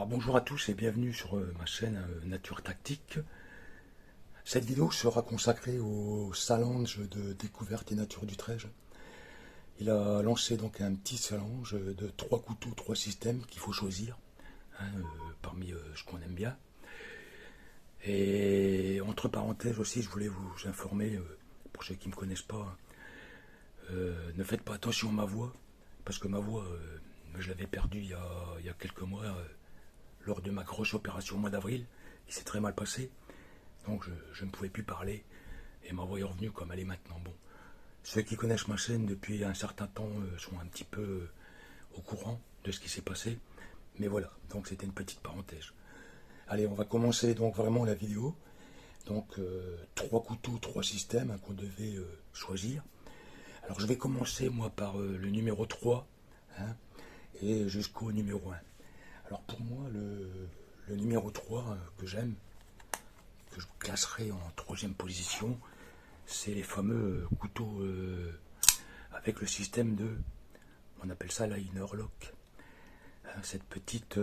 Bonjour à tous et bienvenue sur ma chaîne Nature Tactique. Cette vidéo sera consacrée au challenge de découverte et nature du Trège. Il a lancé donc un petit challenge de 3 couteaux, 3 systèmes qu'il faut choisir, parmi ce qu'on aime bien. Et entre parenthèses aussi, je voulais vous informer, pour ceux qui ne me connaissent pas, ne faites pas attention à ma voix, parce que ma voix, je l'avais perdue il y a quelques mois, lors de ma grosse opération au mois d'avril. Il s'est très mal passé, donc je ne pouvais plus parler, et ma voix est revenue comme elle est maintenant. Bon, ceux qui connaissent ma chaîne depuis un certain temps sont un petit peu au courant de ce qui s'est passé, mais voilà, donc c'était une petite parenthèse. Allez, on va commencer donc vraiment la vidéo. Donc 3 couteaux, 3 systèmes qu'on devait choisir. Alors je vais commencer moi par le numéro 3 et jusqu'au numéro 1. Alors pour moi, le numéro 3 que j'aime, que je classerai en 3e position, c'est les fameux couteaux avec le système de, on appelle ça liner lock. Cette petite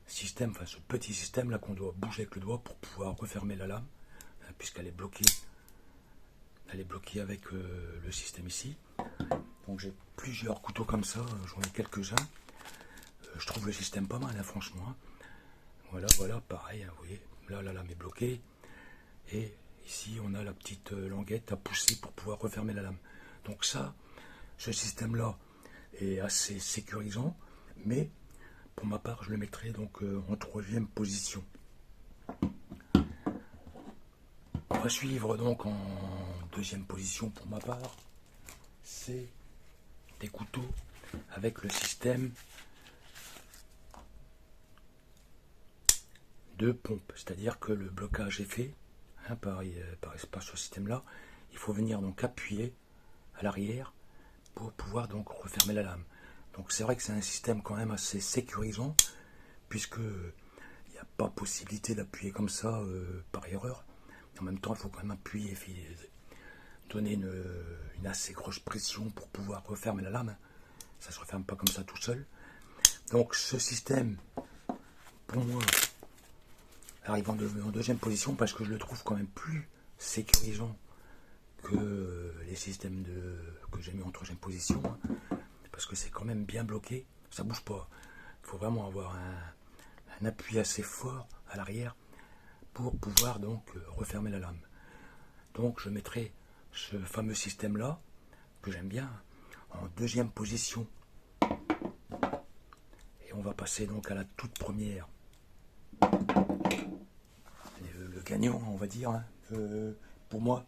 système, enfin ce petit système là qu'on doit bouger avec le doigt pour pouvoir refermer la lame, puisqu'elle est bloquée. Elle est bloquée avec le système ici. Donc j'ai plusieurs couteaux comme ça, j'en ai quelques-uns. Je trouve le système pas mal, franchement. Voilà, pareil, vous voyez, là la lame est bloquée. Et ici, on a la petite languette à pousser pour pouvoir refermer la lame. Donc ça, ce système-là est assez sécurisant, mais pour ma part, je le mettrai donc en 3e position. On va suivre donc en 2e position pour ma part, c'est des couteaux avec le système de pompe, c'est-à-dire que le blocage est fait par ce système-là. Il faut venir donc appuyer à l'arrière pour pouvoir donc refermer la lame. Donc c'est vrai que c'est un système quand même assez sécurisant, puisque il n'y a pas possibilité d'appuyer comme ça par erreur. En même temps, il faut quand même appuyer, donner une assez grosse pression pour pouvoir refermer la lame. Ça ne se referme pas comme ça tout seul. Donc ce système, pour moi, arrive en 2e position parce que je le trouve quand même plus sécurisant que les systèmes que j'ai mis en 3e position, parce que c'est quand même bien bloqué, ça bouge pas. Il faut vraiment avoir un appui assez fort à l'arrière pour pouvoir donc refermer la lame. Donc je mettrai ce fameux système là, que j'aime bien, en 2e position. Et on va passer donc à la toute première. Le gagnant, on va dire, pour moi,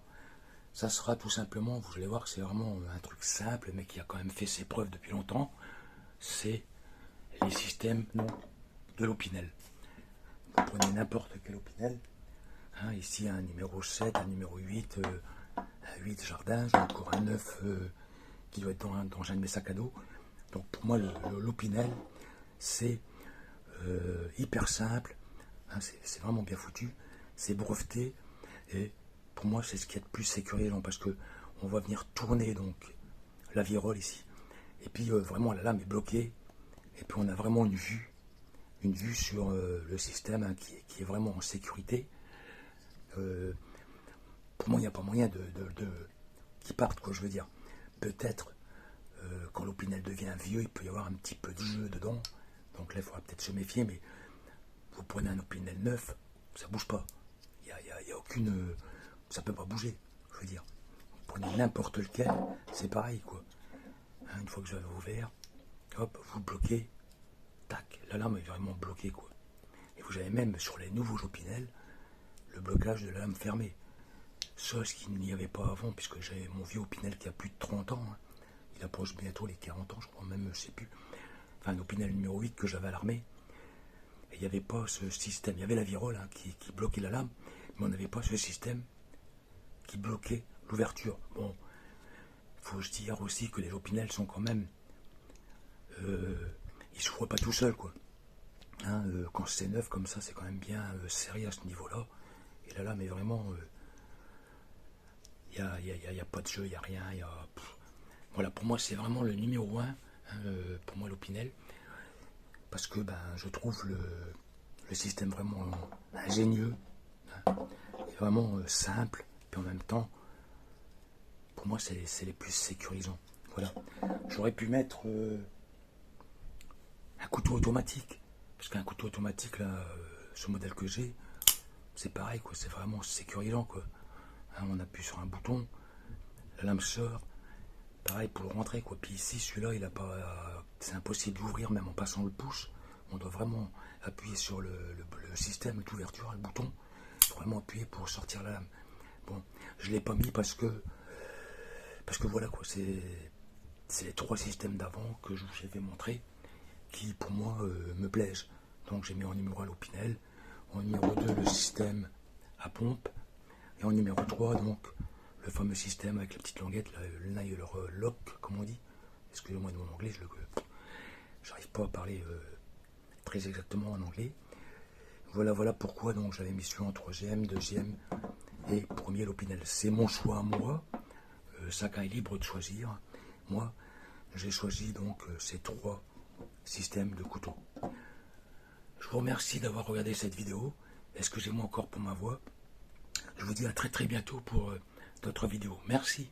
ça sera tout simplement, vous allez voir que c'est vraiment un truc simple, mais qui a quand même fait ses preuves depuis longtemps, c'est les systèmes de l'Opinel. Vous prenez n'importe quel Opinel, ici un numéro 7, un numéro 8, un 8 jardin, j'ai encore un 9 qui doit être dans un de mes sacs à dos. Donc pour moi, l'Opinel, c'est hyper simple, c'est vraiment bien foutu, c'est breveté, et pour moi c'est ce qui est le plus sécurisant, parce que on va venir tourner donc la virole ici, et puis vraiment la lame est bloquée, et puis on a vraiment une vue sur le système qui est vraiment en sécurité. Pour moi il n'y a pas moyen qu'il parte, quoi, je veux dire. Peut-être quand l'Opinel devient vieux, il peut y avoir un petit peu de jeu dedans, donc là il faudra peut-être se méfier, mais vous prenez un Opinel neuf, ça bouge pas. Il y a aucune, ça peut pas bouger, je veux dire. Vous prenez n'importe lequel, c'est pareil, quoi. Une fois que j'avais ouvert, hop, vous le bloquez, tac, la lame est vraiment bloquée, quoi. Et vous avez même sur les nouveaux Opinel le blocage de la lame fermée. Ce qu'il n'y avait pas avant, puisque j'ai mon vieux Opinel qui a plus de 30 ans, il approche bientôt les 40 ans, je crois même, je sais plus. Enfin, un Opinel numéro 8 que j'avais à l'armée. Et il n'y avait pas ce système. Il y avait la virole qui bloquait la lame, mais on n'avait pas ce système qui bloquait l'ouverture. Bon, il faut se dire aussi que les Opinel sont quand même... ils s'ouvrent pas tout seuls, quoi. Quand c'est neuf comme ça, c'est quand même bien serré à ce niveau-là. Et la lame est vraiment... il n'y a pas de jeu, il n'y a rien. Voilà, pour moi, c'est vraiment le numéro 1, pour moi, l'Opinel. parce que je trouve le système vraiment ingénieux, hein, et vraiment simple, puis en même temps, pour moi, c'est les plus sécurisants. Voilà. J'aurais pu mettre un couteau automatique, parce qu'un couteau automatique, là, ce modèle que j'ai, c'est pareil, quoi. C'est vraiment sécurisant, quoi. Hein, on appuie sur un bouton, la lame sort, pareil pour le rentrer, quoi. Puis ici, celui-là, il a pas, c'est impossible d'ouvrir même en passant le pouce. On doit vraiment appuyer sur le système d'ouverture, le bouton, vraiment appuyer pour sortir la lame. Bon, je l'ai pas mis parce que voilà, quoi. C'est les 3 systèmes d'avant que je vous avais montré qui, pour moi, me plaisent. Donc j'ai mis en numéro 1 l'Opinel, en numéro 2 le système à pompe, et en numéro 3 donc le fameux système avec la petite languette, le nail lock, comme on dit. Excusez-moi de mon anglais, j'arrive pas à parler très exactement en anglais. Voilà pourquoi donc j'avais mis celui en 3e, 2e et premier l'Opinel. C'est mon choix à moi, chacun est libre de choisir. Moi, j'ai choisi donc ces 3 systèmes de couteau. Je vous remercie d'avoir regardé cette vidéo. Excusez-moi encore pour ma voix. Je vous dis à très bientôt pour d'autres vidéos. Merci.